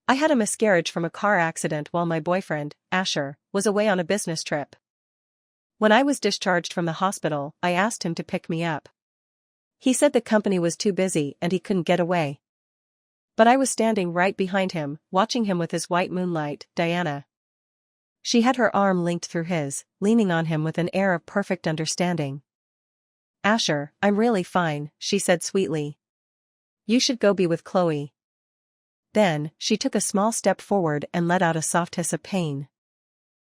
I had a miscarriage from a car accident while my boyfriend, Asher, was away on a business trip. When I was discharged from the hospital, I asked him to pick me up. He said the company was too busy and he couldn't get away. But I was standing right behind him, watching him with his white moonlight, Diana. She had her arm linked through his, leaning on him with an air of perfect understanding. Asher, I'm really fine, she said sweetly. You should go be with Chloe. Then, she took a small step forward and let out a soft hiss of pain.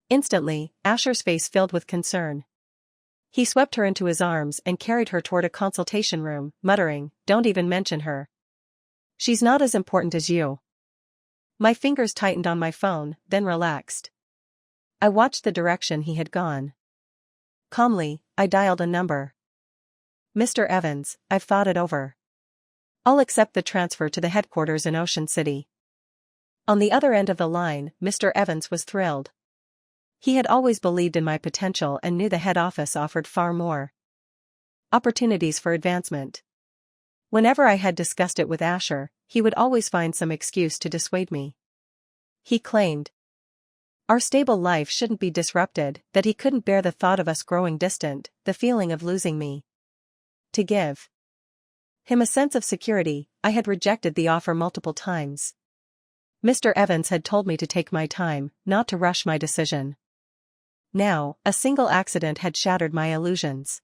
Instantly, Asher's face filled with concern. He swept her into his arms and carried her toward a consultation room, muttering, "Don't even mention her. She's not as important as you." My fingers tightened on my phone, then relaxed. I watched the direction he had gone. Calmly, I dialed a number. "Mr. Evans, I've thought it over. I'll accept the transfer to the headquarters in Ocean City." On the other end of the line, Mr. Evans was thrilled. He had always believed in my potential and knew the head office offered far more opportunities for advancement. Whenever I had discussed it with Asher, he would always find some excuse to dissuade me. He claimed our stable life shouldn't be disrupted, that he couldn't bear the thought of us growing distant, the feeling of losing me. To give him a sense of security, I had rejected the offer multiple times. Mr. Evans had told me to take my time, not to rush my decision. Now, a single accident had shattered my illusions.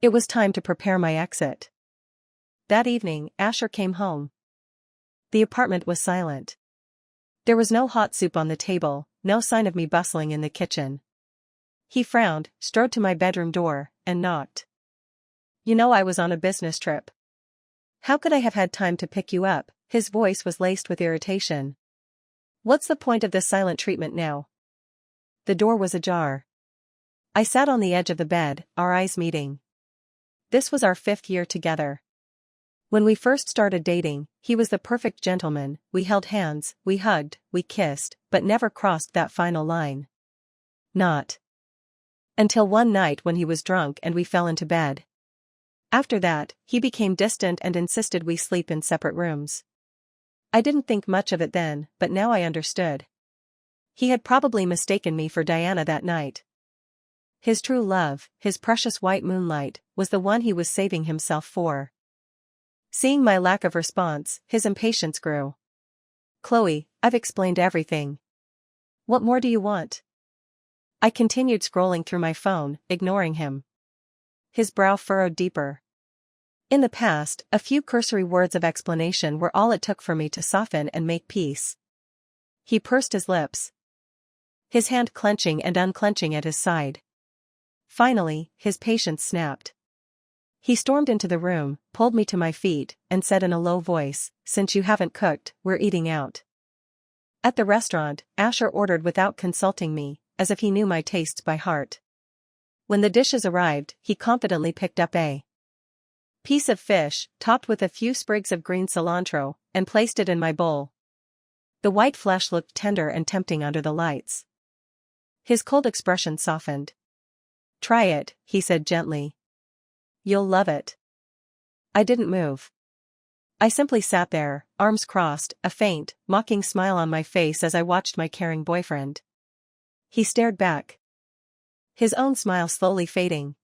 It was time to prepare my exit. That evening, Asher came home. The apartment was silent. There was no hot soup on the table, no sign of me bustling in the kitchen. He frowned, strode to my bedroom door, and knocked. "You know I was on a business trip. How could I have had time to pick you up?" His voice was laced with irritation. "What's the point of this silent treatment now?" The door was ajar. I sat on the edge of the bed, our eyes meeting. This was our 5th year together. When we first started dating, he was the perfect gentleman. We held hands, we hugged, we kissed, but never crossed that final line. Not until one night when he was drunk and we fell into bed. After that, he became distant and insisted we sleep in separate rooms. I didn't think much of it then, but now I understood. He had probably mistaken me for Diana that night. His true love, his precious white moonlight, was the one he was saving himself for. Seeing my lack of response, his impatience grew. "Chloe, I've explained everything. What more do you want?" I continued scrolling through my phone, ignoring him. His brow furrowed deeper. In the past, a few cursory words of explanation were all it took for me to soften and make peace. He pursed his lips, his hand clenching and unclenching at his side. Finally, his patience snapped. He stormed into the room, pulled me to my feet, and said in a low voice, "Since you haven't cooked, we're eating out." At the restaurant, Asher ordered without consulting me, as if he knew my tastes by heart. When the dishes arrived, he confidently picked up a piece of fish, topped with a few sprigs of green cilantro, and placed it in my bowl. The white flesh looked tender and tempting under the lights. His cold expression softened. "Try it," he said gently. "You'll love it." I didn't move. I simply sat there, arms crossed, a faint, mocking smile on my face as I watched my caring boyfriend. He stared back, his own smile slowly fading.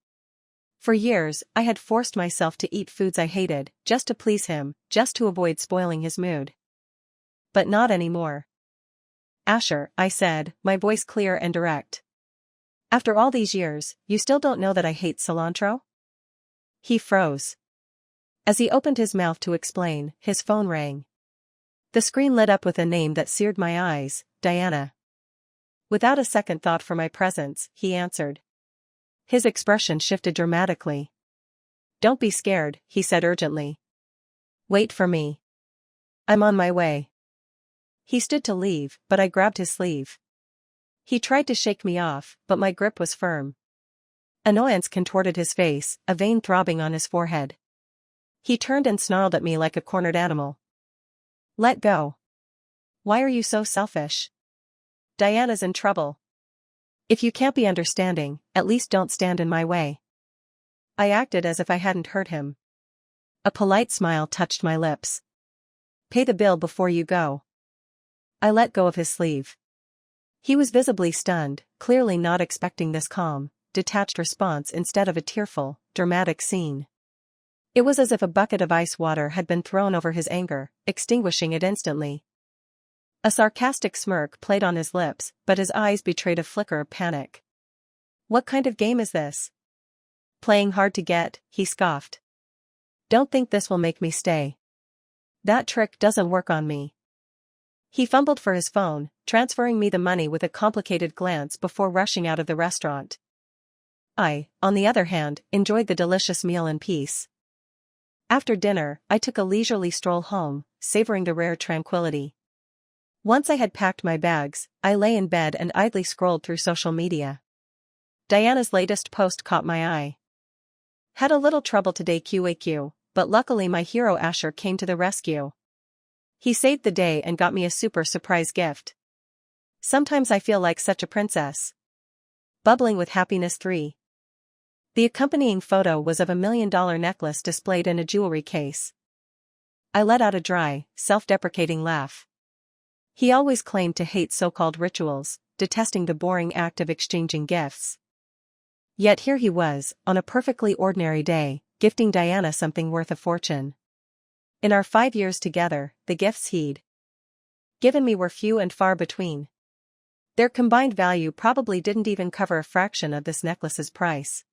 For years, I had forced myself to eat foods I hated, just to please him, just to avoid spoiling his mood. But not anymore. "Asher," I said, my voice clear and direct. "After all these years, you still don't know that I hate cilantro?" He froze. As he opened his mouth to explain, his phone rang. The screen lit up with a name that seared my eyes, Diana. Without a second thought for my presence, he answered. His expression shifted dramatically. "Don't be scared," he said urgently. "Wait for me. I'm on my way." He stood to leave, but I grabbed his sleeve. He tried to shake me off, but my grip was firm. Annoyance contorted his face, a vein throbbing on his forehead. He turned and snarled at me like a cornered animal. "Let go. Why are you so selfish? Diana's in trouble. If you can't be understanding, at least don't stand in my way." I acted as if I hadn't heard him. A polite smile touched my lips. "Pay the bill before you go." I let go of his sleeve. He was visibly stunned, clearly not expecting this calm, detached response instead of a tearful, dramatic scene. It was as if a bucket of ice water had been thrown over his anger, extinguishing it instantly. A sarcastic smirk played on his lips, but his eyes betrayed a flicker of panic. "What kind of game is this? Playing hard to get," he scoffed. "Don't think this will make me stay. That trick doesn't work on me." He fumbled for his phone, transferring me the money with a complicated glance before rushing out of the restaurant. I, on the other hand, enjoyed the delicious meal in peace. After dinner, I took a leisurely stroll home, savoring the rare tranquility. Once I had packed my bags, I lay in bed and idly scrolled through social media. Diana's latest post caught my eye. "Had a little trouble today QAQ, but luckily my hero Asher came to the rescue. He saved the day and got me a super surprise gift. Sometimes I feel like such a princess. Bubbling with happiness 3." The accompanying photo was of a $1 million necklace displayed in a jewelry case. I let out a dry, self-deprecating laugh. He always claimed to hate so-called rituals, detesting the boring act of exchanging gifts. Yet here he was, on a perfectly ordinary day, gifting Diana something worth a fortune. In our 5 years together, the gifts he'd given me were few and far between. Their combined value probably didn't even cover a fraction of this necklace's price.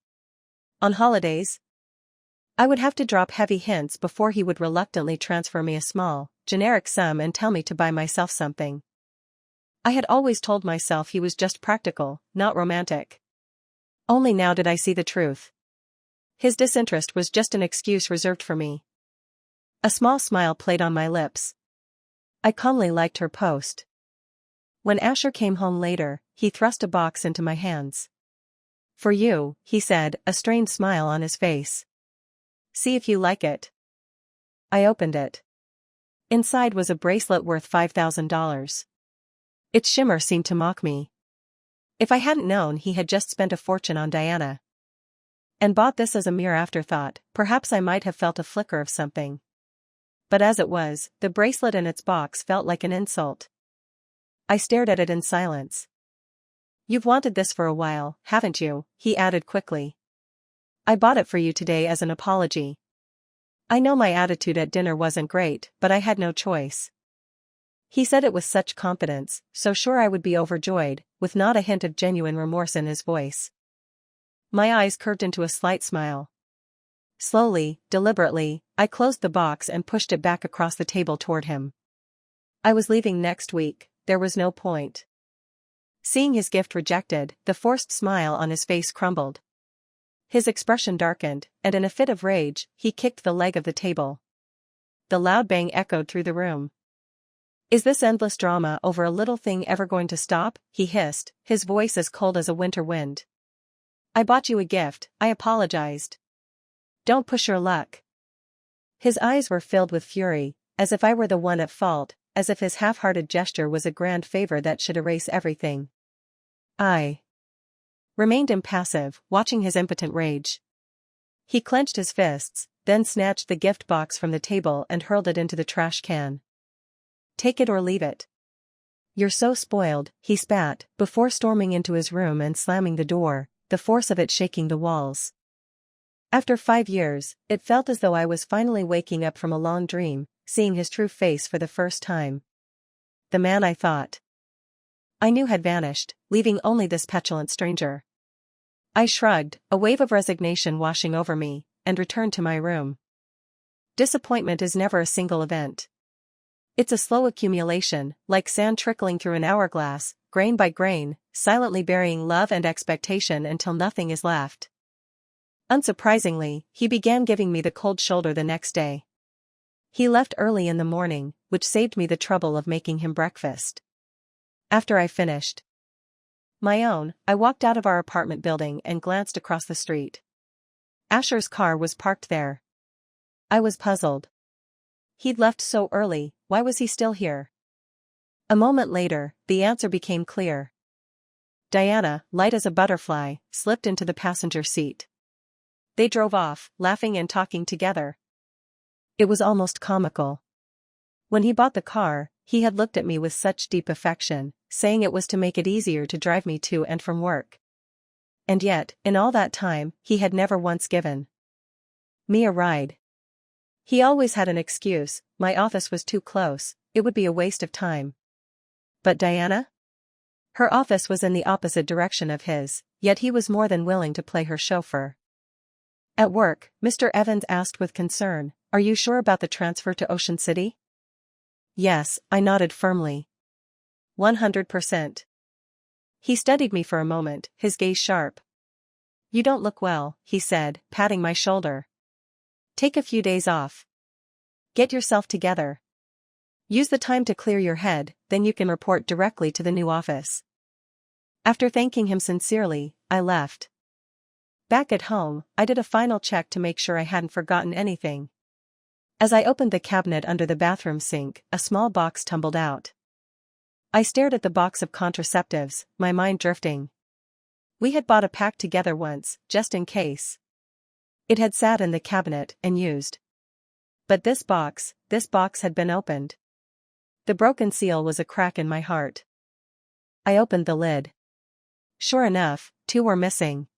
On holidays, I would have to drop heavy hints before he would reluctantly transfer me a small, generic sum and tell me to buy myself something. I had always told myself he was just practical, not romantic. Only now did I see the truth. His disinterest was just an excuse reserved for me. A small smile played on my lips. I calmly liked her post. When Asher came home later, he thrust a box into my hands. "For you," he said, a strained smile on his face. "See if you like it." I opened it. Inside was a bracelet worth $5,000. Its shimmer seemed to mock me. If I hadn't known he had just spent a fortune on Diana and bought this as a mere afterthought, perhaps I might have felt a flicker of something. But as it was, the bracelet in its box felt like an insult. I stared at it in silence. "You've wanted this for a while, haven't you?" he added quickly. "I bought it for you today as an apology. I know my attitude at dinner wasn't great, but I had no choice." He said it with such confidence, so sure I would be overjoyed, with not a hint of genuine remorse in his voice. My eyes curved into a slight smile. Slowly, deliberately, I closed the box and pushed it back across the table toward him. I was leaving next week, there was no point. Seeing his gift rejected, the forced smile on his face crumbled. His expression darkened, and in a fit of rage, he kicked the leg of the table. The loud bang echoed through the room. "Is this endless drama over a little thing ever going to stop?" he hissed, his voice as cold as a winter wind. "I bought you a gift," I apologized. "Don't push your luck." His eyes were filled with fury, as if I were the one at fault, as if his half-hearted gesture was a grand favor that should erase everything. I remained impassive, watching his impotent rage. He clenched his fists, then snatched the gift box from the table and hurled it into the trash can. "Take it or leave it. You're so spoiled," he spat, before storming into his room and slamming the door, the force of it shaking the walls. After 5 years, it felt as though I was finally waking up from a long dream, seeing his true face for the first time. The man I thought I knew had vanished, leaving only this petulant stranger. I shrugged, a wave of resignation washing over me, and returned to my room. Disappointment is never a single event. It's a slow accumulation, like sand trickling through an hourglass, grain by grain, silently burying love and expectation until nothing is left. Unsurprisingly, he began giving me the cold shoulder the next day. He left early in the morning, which saved me the trouble of making him breakfast. After I finished my own, I walked out of our apartment building and glanced across the street. Asher's car was parked there. I was puzzled. He'd left so early, why was he still here? A moment later, the answer became clear. Diana, light as a butterfly, slipped into the passenger seat. They drove off, laughing and talking together. It was almost comical. When he bought the car, he had looked at me with such deep affection, saying it was to make it easier to drive me to and from work. And yet, in all that time, he had never once given me a ride. He always had an excuse: my office was too close, it would be a waste of time. But Diana? Her office was in the opposite direction of his, yet he was more than willing to play her chauffeur. At work, Mr. Evans asked with concern, "Are you sure about the transfer to Ocean City?" "Yes," I nodded firmly. 100%. He studied me for a moment, his gaze sharp. "You don't look well," he said, patting my shoulder. "Take a few days off. Get yourself together. Use the time to clear your head, then you can report directly to the new office." After thanking him sincerely, I left. Back at home, I did a final check to make sure I hadn't forgotten anything. As I opened the cabinet under the bathroom sink, a small box tumbled out. I stared at the box of contraceptives, my mind drifting. We had bought a pack together once, just in case. It had sat in the cabinet, unused. But this box had been opened. The broken seal was a crack in my heart. I opened the lid. Sure enough, 2 were missing.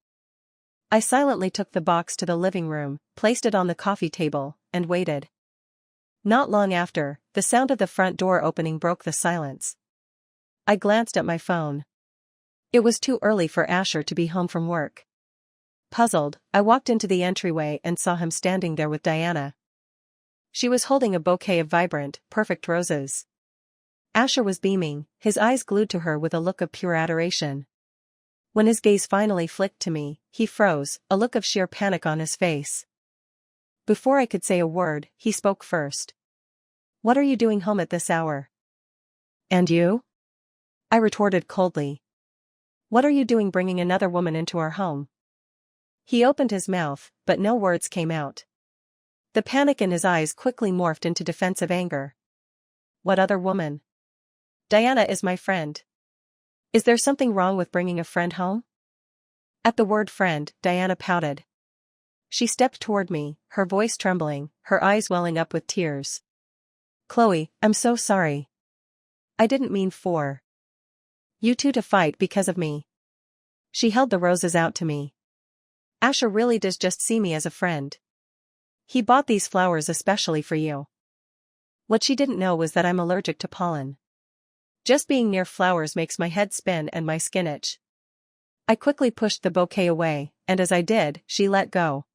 I silently took the box to the living room, placed it on the coffee table, and waited. Not long after, the sound of the front door opening broke the silence. I glanced at my phone. It was too early for Asher to be home from work. Puzzled, I walked into the entryway and saw him standing there with Diana. She was holding a bouquet of vibrant, perfect roses. Asher was beaming, his eyes glued to her with a look of pure adoration. When his gaze finally flicked to me, he froze, a look of sheer panic on his face. Before I could say a word, he spoke first. "What are you doing home at this hour?" "And you?" I retorted coldly. "What are you doing bringing another woman into our home?" He opened his mouth, but no words came out. The panic in his eyes quickly morphed into defensive anger. "What other woman?" "Diana is my friend." "Is there something wrong with bringing a friend home?" At the word friend, Diana pouted. She stepped toward me, her voice trembling, her eyes welling up with tears. "Chloe, I'm so sorry. I didn't mean for you two to fight because of me." She held the roses out to me. "Asher really does just see me as a friend. He bought these flowers especially for you." What she didn't know was that I'm allergic to pollen. Just being near flowers makes my head spin and my skin itch. I quickly pushed the bouquet away, and as I did, she let go.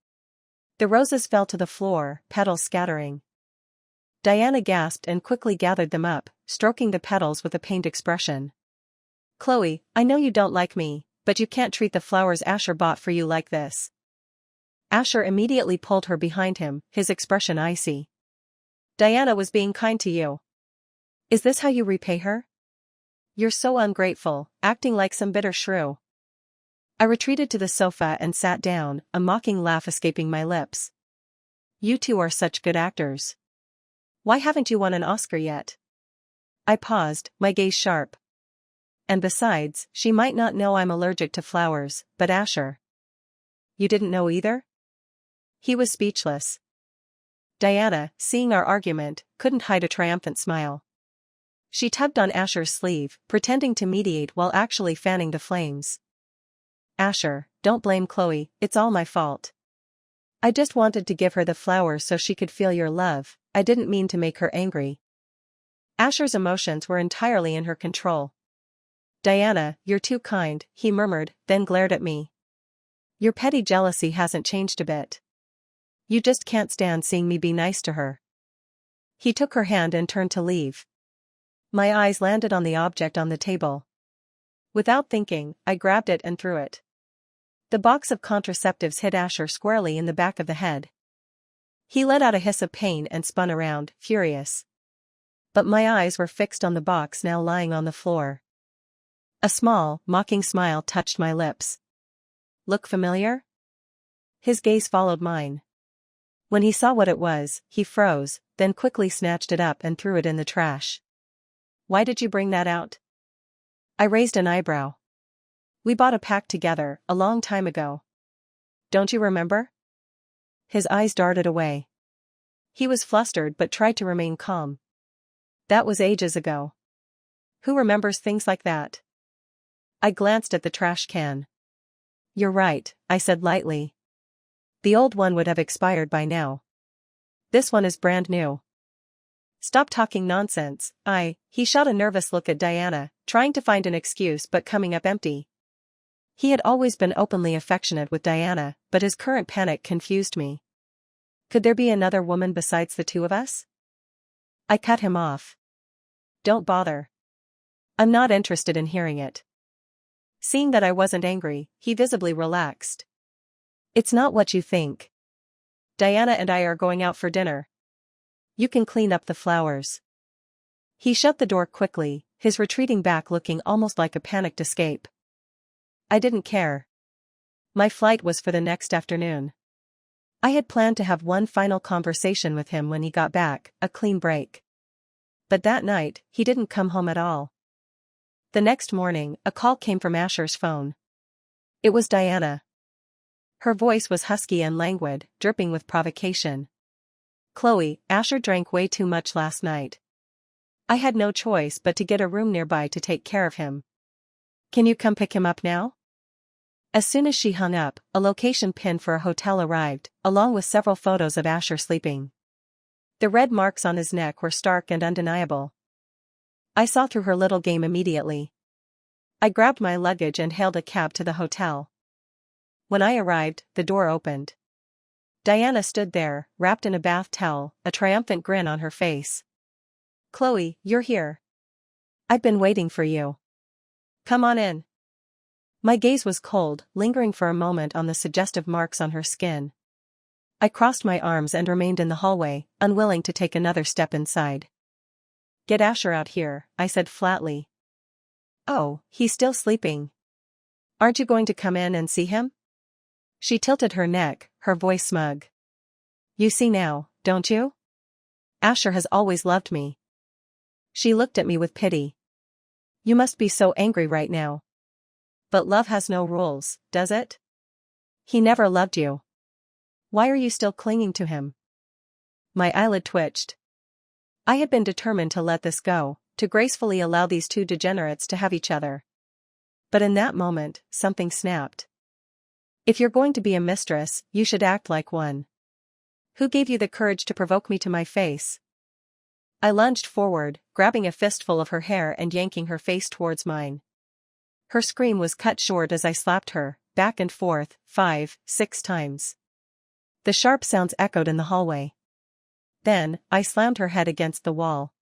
The roses fell to the floor, petals scattering. Diana gasped and quickly gathered them up, stroking the petals with a pained expression. "Chloe, I know you don't like me, but you can't treat the flowers Asher bought for you like this." Asher immediately pulled her behind him, his expression icy. "Diana was being kind to you. Is this how you repay her? You're so ungrateful, acting like some bitter shrew." I retreated to the sofa and sat down, a mocking laugh escaping my lips. "You two are such good actors. Why haven't you won an Oscar yet?" I paused, my gaze sharp. "And besides, she might not know I'm allergic to flowers, but Asher. You didn't know either?" He was speechless. Diana, seeing our argument, couldn't hide a triumphant smile. She tugged on Asher's sleeve, pretending to mediate while actually fanning the flames. "Asher, don't blame Chloe, it's all my fault. I just wanted to give her the flowers so she could feel your love, I didn't mean to make her angry." Asher's emotions were entirely in her control. "Diana, you're too kind," he murmured, then glared at me. "Your petty jealousy hasn't changed a bit. You just can't stand seeing me be nice to her." He took her hand and turned to leave. My eyes landed on the object on the table. Without thinking, I grabbed it and threw it. The box of contraceptives hit Asher squarely in the back of the head. He let out a hiss of pain and spun around, furious. But my eyes were fixed on the box now lying on the floor. A small, mocking smile touched my lips. "Look familiar?" His gaze followed mine. When he saw what it was, he froze, then quickly snatched it up and threw it in the trash. "Why did you bring that out?" I raised an eyebrow. "We bought a pack together, a long time ago. Don't you remember?" His eyes darted away. He was flustered but tried to remain calm. That was ages ago. Who remembers things like that? I glanced at the trash can. You're right, I said lightly. The old one would have expired by now. This one is brand new. Stop talking nonsense, he shot a nervous look at Diana, trying to find an excuse but coming up empty. He had always been openly affectionate with Diana, but his current panic confused me. Could there be another woman besides the two of us? I cut him off. Don't bother. I'm not interested in hearing it. Seeing that I wasn't angry, he visibly relaxed. It's not what you think. Diana and I are going out for dinner. You can clean up the flowers. He shut the door quickly, his retreating back looking almost like a panicked escape. I didn't care. My flight was for the next afternoon. I had planned to have one final conversation with him when he got back, a clean break. But that night, he didn't come home at all. The next morning, a call came from Asher's phone. It was Diana. Her voice was husky and languid, dripping with provocation. Chloe, Asher drank way too much last night. I had no choice but to get a room nearby to take care of him. Can you come pick him up now? As soon as she hung up, a location pin for a hotel arrived, along with several photos of Asher sleeping. The red marks on his neck were stark and undeniable. I saw through her little game immediately. I grabbed my luggage and hailed a cab to the hotel. When I arrived, the door opened. Diana stood there, wrapped in a bath towel, a triumphant grin on her face. Chloe, you're here. I've been waiting for you. Come on in. My gaze was cold, lingering for a moment on the suggestive marks on her skin. I crossed my arms and remained in the hallway, unwilling to take another step inside. Get Asher out here, I said flatly. Oh, he's still sleeping. Aren't you going to come in and see him? She tilted her neck, her voice smug. You see now, don't you? Asher has always loved me. She looked at me with pity. You must be so angry right now. But love has no rules, does it? He never loved you. Why are you still clinging to him? My eyelid twitched. I had been determined to let this go, to gracefully allow these two degenerates to have each other. But in that moment, something snapped. If you're going to be a mistress, you should act like one. Who gave you the courage to provoke me to my face? I lunged forward, grabbing a fistful of her hair and yanking her face towards mine. Her scream was cut short as I slapped her, back and forth, 5, 6 times. The sharp sounds echoed in the hallway. Then, I slammed her head against the wall.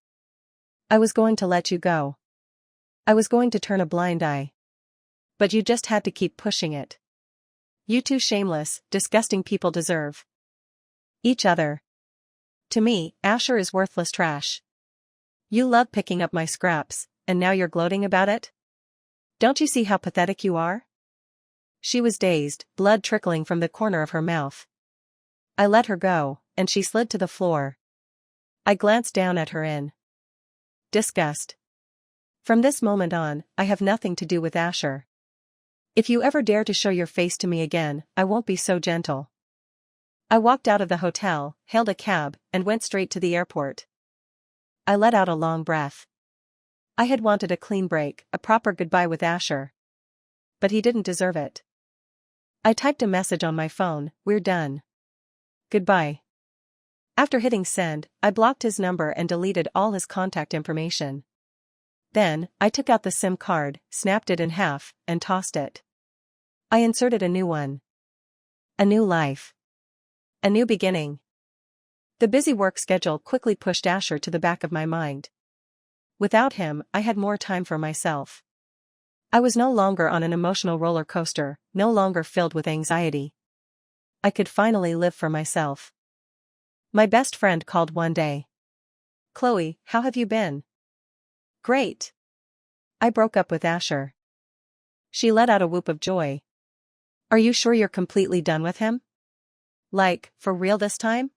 I was going to let you go. I was going to turn a blind eye. But you just had to keep pushing it. You two shameless, disgusting people deserve each other. To me, Asher is worthless trash. You love picking up my scraps, and now you're gloating about it? Don't you see how pathetic you are? She was dazed, blood trickling from the corner of her mouth. I let her go, and she slid to the floor. I glanced down at her in disgust. From this moment on, I have nothing to do with Asher. If you ever dare to show your face to me again, I won't be so gentle. I walked out of the hotel, hailed a cab, and went straight to the airport. I let out a long breath. I had wanted a clean break, a proper goodbye with Asher. But he didn't deserve it. I typed a message on my phone, "We're done. Goodbye." After hitting send, I blocked his number and deleted all his contact information. Then, I took out the SIM card, snapped it in half, and tossed it. I inserted a new one. A new life. A new beginning. The busy work schedule quickly pushed Asher to the back of my mind. Without him, I had more time for myself. I was no longer on an emotional roller coaster, no longer filled with anxiety. I could finally live for myself. My best friend called one day. "Chloe, how have you been?" "Great. I broke up with Asher." She let out a whoop of joy. "Are you sure you're completely done with him? Like, for real this time?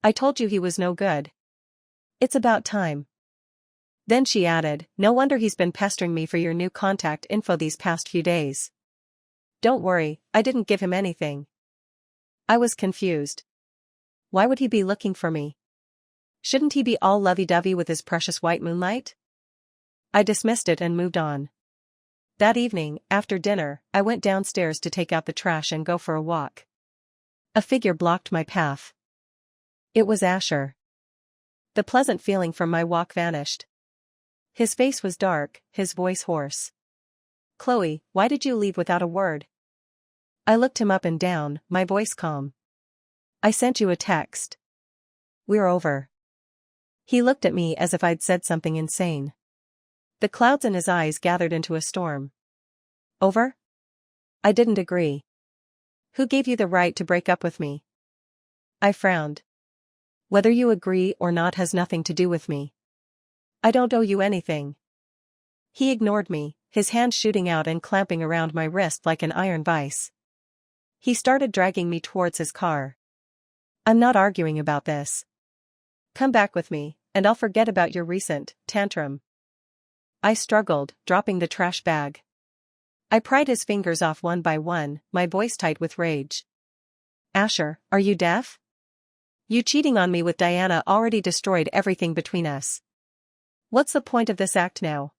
I told you he was no good. It's about time." Then she added, "No wonder he's been pestering me for your new contact info these past few days." "Don't worry, I didn't give him anything." I was confused. Why would he be looking for me? Shouldn't he be all lovey-dovey with his precious white moonlight? I dismissed it and moved on. That evening, after dinner, I went downstairs to take out the trash and go for a walk. A figure blocked my path. It was Asher. The pleasant feeling from my walk vanished. His face was dark, his voice hoarse. "Chloe, why did you leave without a word?" I looked him up and down, my voice calm. "I sent you a text. We're over." He looked at me as if I'd said something insane. The clouds in his eyes gathered into a storm. "Over?" I didn't agree. "Who gave you the right to break up with me?" I frowned. "Whether you agree or not has nothing to do with me. I don't owe you anything." He ignored me, his hand shooting out and clamping around my wrist like an iron vice. He started dragging me towards his car. "I'm not arguing about this. Come back with me, and I'll forget about your recent tantrum." I struggled, dropping the trash bag. I pried his fingers off one by one, my voice tight with rage. "Asher, are you deaf? You cheating on me with Diana already destroyed everything between us. What's the point of this act now?"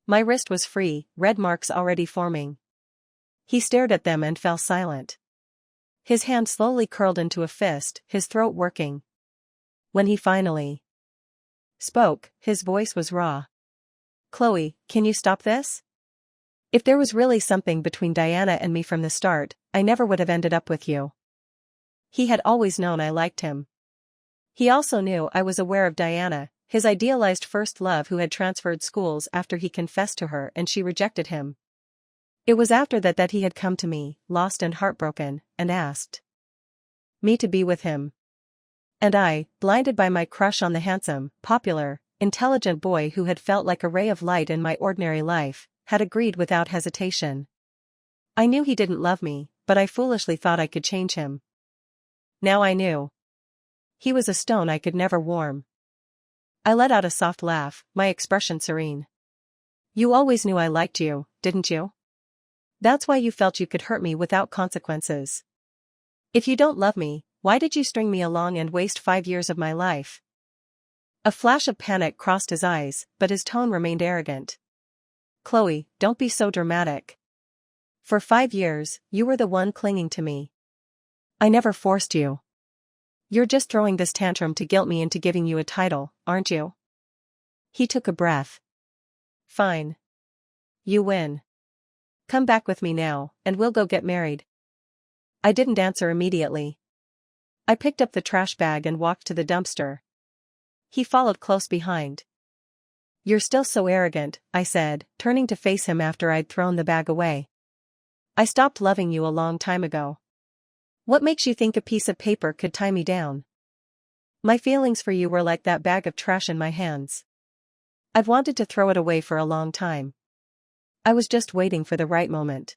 My wrist was free, red marks already forming. He stared at them and fell silent. His hand slowly curled into a fist, his throat working. When he finally spoke, his voice was raw. "Chloe, can you stop this? If there was really something between Diana and me from the start, I never would have ended up with you." He had always known I liked him. He also knew I was aware of Diana, his idealized first love who had transferred schools after he confessed to her and she rejected him. It was after that he had come to me, lost and heartbroken, and asked me to be with him. And I, blinded by my crush on the handsome, popular, intelligent boy who had felt like a ray of light in my ordinary life, had agreed without hesitation. I knew he didn't love me, but I foolishly thought I could change him. Now I knew. He was a stone I could never warm. I let out a soft laugh, my expression serene. "You always knew I liked you, didn't you? That's why you felt you could hurt me without consequences. If you don't love me, why did you string me along and waste 5 years of my life?" A flash of panic crossed his eyes, but his tone remained arrogant. "Chloe, don't be so dramatic. For 5 years, you were the one clinging to me. I never forced you. You're just throwing this tantrum to guilt me into giving you a title, aren't you?" He took a breath. "Fine. You win. Come back with me now, and we'll go get married." I didn't answer immediately. I picked up the trash bag and walked to the dumpster. He followed close behind. "You're still so arrogant," I said, turning to face him after I'd thrown the bag away. "I stopped loving you a long time ago. What makes you think a piece of paper could tie me down? My feelings for you were like that bag of trash in my hands. I've wanted to throw it away for a long time. I was just waiting for the right moment.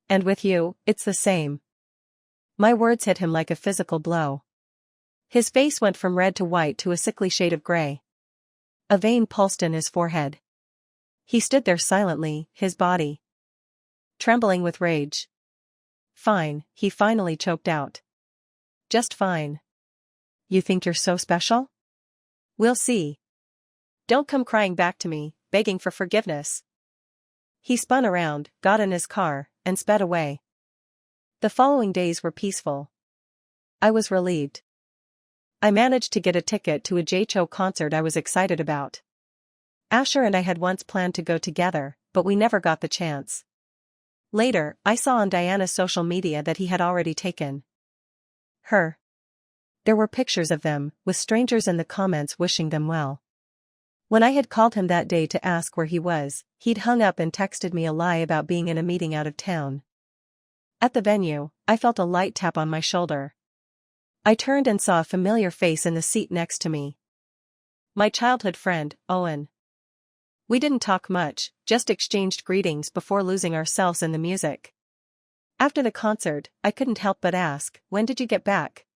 And with you, it's the same." My words hit him like a physical blow. His face went from red to white to a sickly shade of gray. A vein pulsed in his forehead. He stood there silently, his body trembling with rage. "Fine," he finally choked out. "Just fine. You think you're so special? We'll see. Don't come crying back to me, begging for forgiveness." He spun around, got in his car, and sped away. The following days were peaceful. I was relieved. I managed to get a ticket to a JCHO concert I was excited about. Asher and I had once planned to go together, but we never got the chance. Later, I saw on Diana's social media that he had already taken her. There were pictures of them, with strangers in the comments wishing them well. When I had called him that day to ask where he was, he'd hung up and texted me a lie about being in a meeting out of town. At the venue, I felt a light tap on my shoulder. I turned and saw a familiar face in the seat next to me. My childhood friend, Owen. We didn't talk much, just exchanged greetings before losing ourselves in the music. After the concert, I couldn't help but ask, "When did you get back?"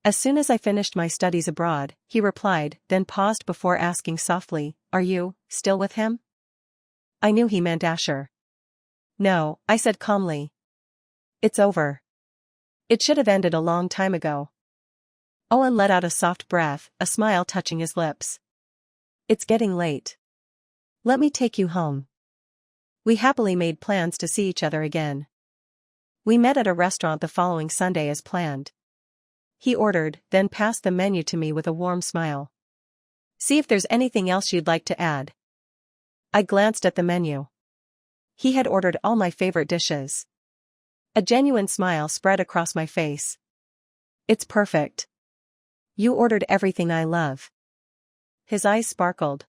"As soon as I finished my studies abroad," he replied, then paused before asking softly, "Are you still with him?" I knew he meant Asher. "No," I said calmly. "It's over. It should have ended a long time ago." Owen let out a soft breath, a smile touching his lips. It's getting late. Let me take you home. We happily made plans to see each other again. We met at a restaurant the following Sunday as planned. He ordered, then passed the menu to me with a warm smile. See if there's anything else you'd like to add. I glanced at the menu. He had ordered all my favorite dishes. A genuine smile spread across my face. It's perfect. You ordered everything I love. His eyes sparkled.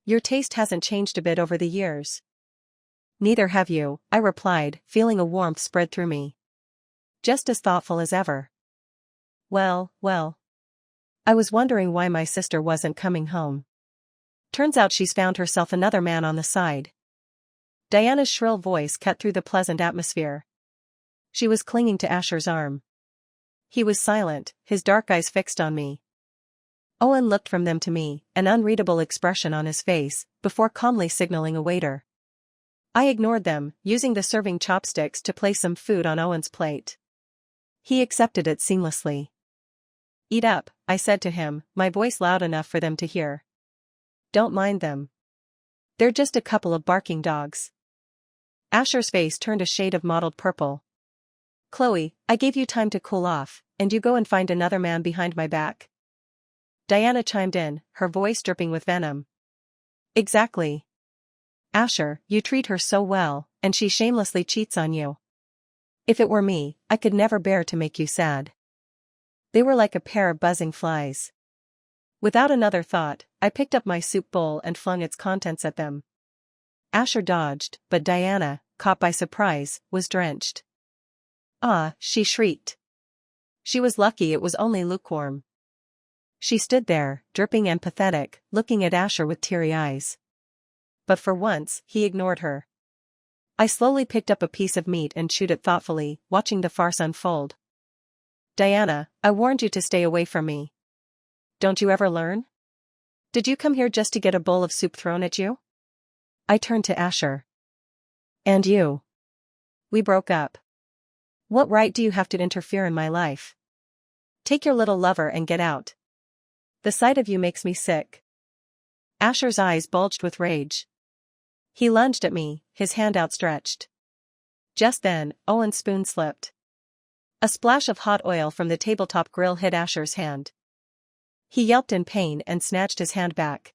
Your taste hasn't changed a bit over the years. Neither have you, I replied, feeling a warmth spread through me. Just as thoughtful as ever. Well. I was wondering why my sister wasn't coming home. Turns out she's found herself another man on the side. Diana's shrill voice cut through the pleasant atmosphere. She was clinging to Asher's arm. He was silent, his dark eyes fixed on me. Owen looked from them to me, an unreadable expression on his face, before calmly signaling a waiter. I ignored them, using the serving chopsticks to place some food on Owen's plate. He accepted it seamlessly. Eat up, I said to him, my voice loud enough for them to hear. Don't mind them. They're just a couple of barking dogs. Asher's face turned a shade of mottled purple. Chloe, I gave you time to cool off, and you go and find another man behind my back. Diana chimed in, her voice dripping with venom. Exactly. Asher, you treat her so well, and she shamelessly cheats on you. If it were me, I could never bear to make you sad. They were like a pair of buzzing flies. Without another thought, I picked up my soup bowl and flung its contents at them. Asher dodged, but Diana, caught by surprise, was drenched. Ah, she shrieked. She was lucky it was only lukewarm. She stood there, dripping and pathetic, looking at Asher with teary eyes. But for once, he ignored her. I slowly picked up a piece of meat and chewed it thoughtfully, watching the farce unfold. Diana, I warned you to stay away from me. Don't you ever learn? Did you come here just to get a bowl of soup thrown at you? I turned to Asher. And you? We broke up. What right do you have to interfere in my life? Take your little lover and get out. The sight of you makes me sick. Asher's eyes bulged with rage. He lunged at me, his hand outstretched. Just then, Owen's spoon slipped. A splash of hot oil from the tabletop grill hit Asher's hand. He yelped in pain and snatched his hand back.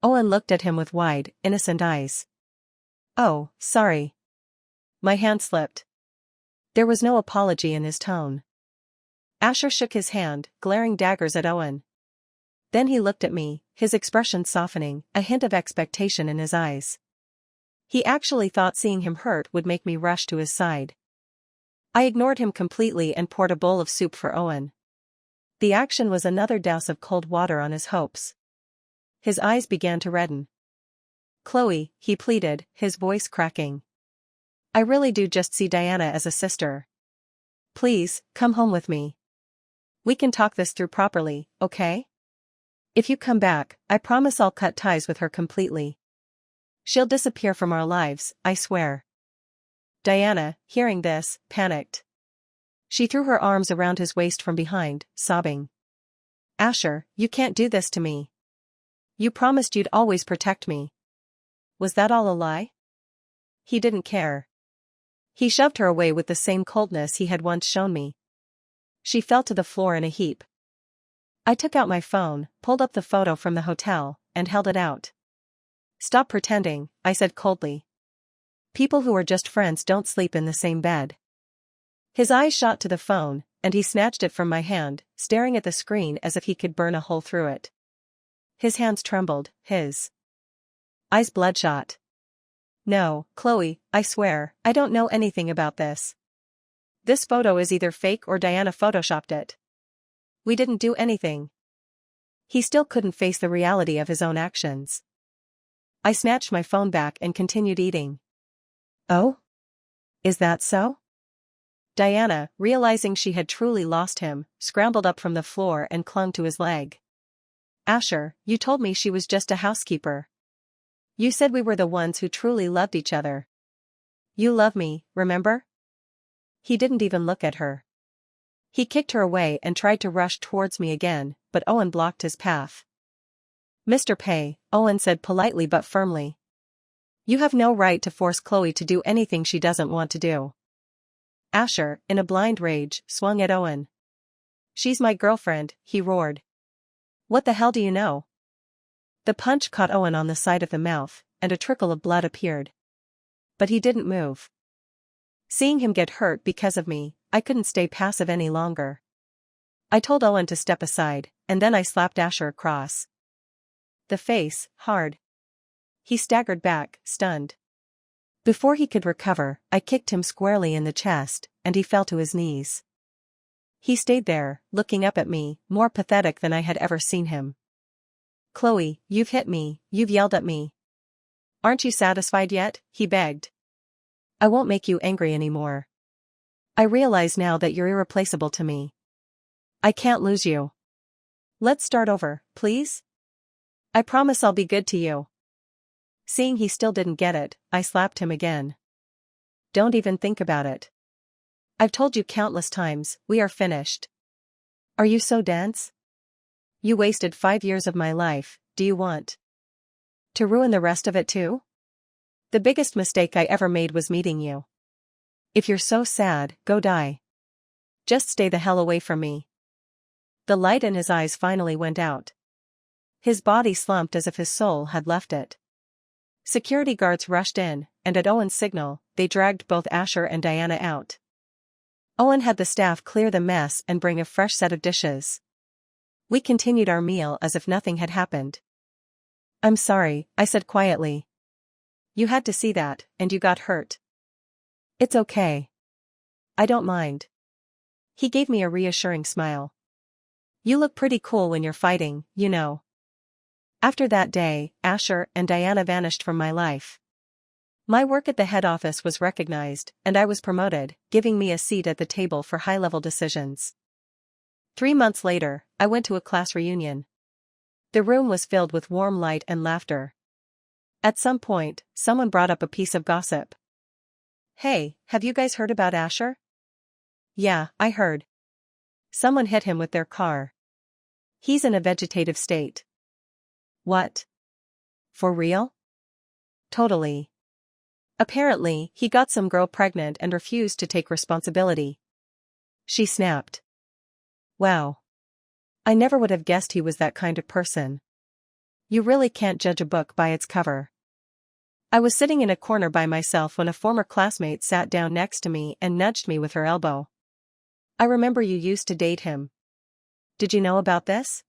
Owen looked at him with wide, innocent eyes. Oh, sorry. My hand slipped. There was no apology in his tone. Asher shook his hand, glaring daggers at Owen. Then he looked at me, his expression softening, a hint of expectation in his eyes. He actually thought seeing him hurt would make me rush to his side. I ignored him completely and poured a bowl of soup for Owen. The action was another douse of cold water on his hopes. His eyes began to redden. Chloe, he pleaded, his voice cracking. I really do just see Diana as a sister. Please, come home with me. We can talk this through properly, okay? If you come back, I promise I'll cut ties with her completely. She'll disappear from our lives, I swear. Diana, hearing this, panicked. She threw her arms around his waist from behind, sobbing. Asher, you can't do this to me. You promised you'd always protect me. Was that all a lie? He didn't care. He shoved her away with the same coldness he had once shown me. She fell to the floor in a heap. I took out my phone, pulled up the photo from the hotel, and held it out. Stop pretending, I said coldly. People who are just friends don't sleep in the same bed. His eyes shot to the phone, and he snatched it from my hand, staring at the screen as if he could burn a hole through it. His hands trembled, his eyes bloodshot. No, Chloe, I swear, I don't know anything about this. This photo is either fake or Diana photoshopped it. We didn't do anything. He still couldn't face the reality of his own actions. I snatched my phone back and continued eating. Oh? Is that so? Diana, realizing she had truly lost him, scrambled up from the floor and clung to his leg. Asher, you told me she was just a housekeeper. You said we were the ones who truly loved each other. You love me, remember? He didn't even look at her. He kicked her away and tried to rush towards me again, but Owen blocked his path. "Mr. Pei," Owen said politely but firmly. "You have no right to force Chloe to do anything she doesn't want to do." Asher, in a blind rage, swung at Owen. "She's my girlfriend," he roared. "What the hell do you know?" The punch caught Owen on the side of the mouth, and a trickle of blood appeared. But he didn't move. Seeing him get hurt because of me, I couldn't stay passive any longer. I told Owen to step aside, and then I slapped Asher across the face, hard. He staggered back, stunned. Before he could recover, I kicked him squarely in the chest, and he fell to his knees. He stayed there, looking up at me, more pathetic than I had ever seen him. "Chloe, you've hit me, you've yelled at me. Aren't you satisfied yet?" he begged. "I won't make you angry anymore. I realize now that you're irreplaceable to me. I can't lose you. Let's start over, please? I promise I'll be good to you." Seeing he still didn't get it, I slapped him again. "Don't even think about it. I've told you countless times, we are finished. Are you so dense? You wasted 5 years of my life, do you want to ruin the rest of it too? The biggest mistake I ever made was meeting you. If you're so sad, go die. Just stay the hell away from me." The light in his eyes finally went out. His body slumped as if his soul had left it. Security guards rushed in, and at Owen's signal, they dragged both Asher and Diana out. Owen had the staff clear the mess and bring a fresh set of dishes. We continued our meal as if nothing had happened. "I'm sorry," I said quietly. "You had to see that, and you got hurt." "It's okay. I don't mind." He gave me a reassuring smile. "You look pretty cool when you're fighting, you know." After that day, Asher and Diana vanished from my life. My work at the head office was recognized, and I was promoted, giving me a seat at the table for high-level decisions. 3 months later, I went to a class reunion. The room was filled with warm light and laughter. At some point, someone brought up a piece of gossip. "Hey, have you guys heard about Asher?" "Yeah, I heard. Someone hit him with their car. He's in a vegetative state." "What? For real?" "Totally. Apparently, he got some girl pregnant and refused to take responsibility." She snapped. "Wow. I never would have guessed he was that kind of person. You really can't judge a book by its cover." I was sitting in a corner by myself when a former classmate sat down next to me and nudged me with her elbow. "I remember you used to date him. Did you know about this?"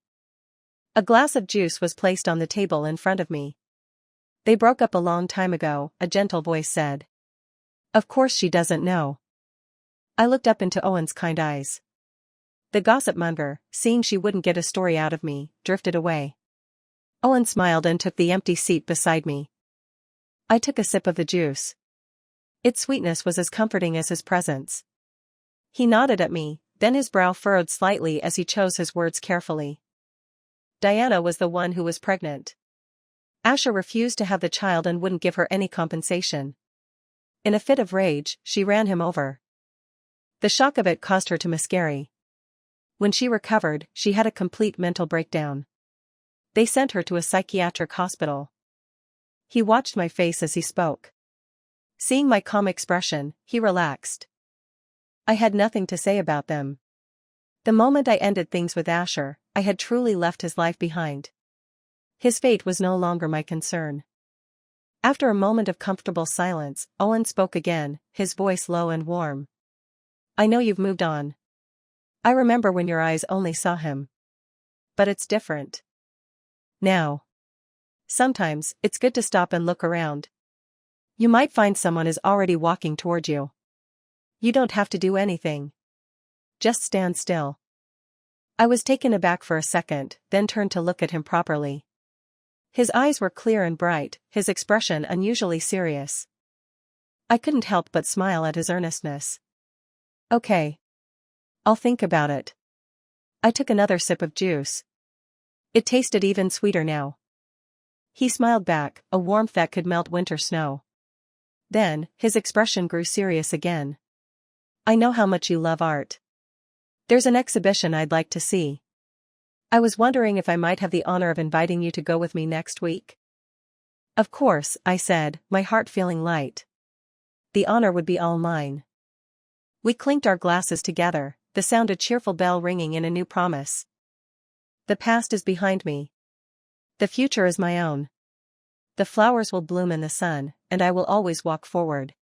A glass of juice was placed on the table in front of me. "They broke up a long time ago," a gentle voice said. "Of course she doesn't know." I looked up into Owen's kind eyes. The gossip monger, seeing she wouldn't get a story out of me, drifted away. Owen smiled and took the empty seat beside me. I took a sip of the juice. Its sweetness was as comforting as his presence. He nodded at me, then his brow furrowed slightly as he chose his words carefully. Diana was the one who was pregnant. Asher refused to have the child and wouldn't give her any compensation. In a fit of rage, she ran him over. The shock of it caused her to miscarry. When she recovered, she had a complete mental breakdown. They sent her to a psychiatric hospital. He watched my face as he spoke. Seeing my calm expression, he relaxed. I had nothing to say about them. The moment I ended things with Asher, I had truly left his life behind. His fate was no longer my concern. After a moment of comfortable silence, Owen spoke again, his voice low and warm. "I know you've moved on. I remember when your eyes only saw him. But it's different now. Sometimes, it's good to stop and look around. You might find someone is already walking toward you. You don't have to do anything. Just stand still." I was taken aback for a second, then turned to look at him properly. His eyes were clear and bright, his expression unusually serious. I couldn't help but smile at his earnestness. "Okay. I'll think about it." I took another sip of juice. It tasted even sweeter now. He smiled back, a warmth that could melt winter snow. Then, his expression grew serious again. "I know how much you love art. There's an exhibition I'd like to see. I was wondering if I might have the honor of inviting you to go with me next week. Of course, I said, my heart feeling light. The honor would be all mine. We clinked our glasses together, the sound a cheerful bell ringing in a new promise. The past is behind me. The future is my own. The flowers will bloom in the sun, and I will always walk forward.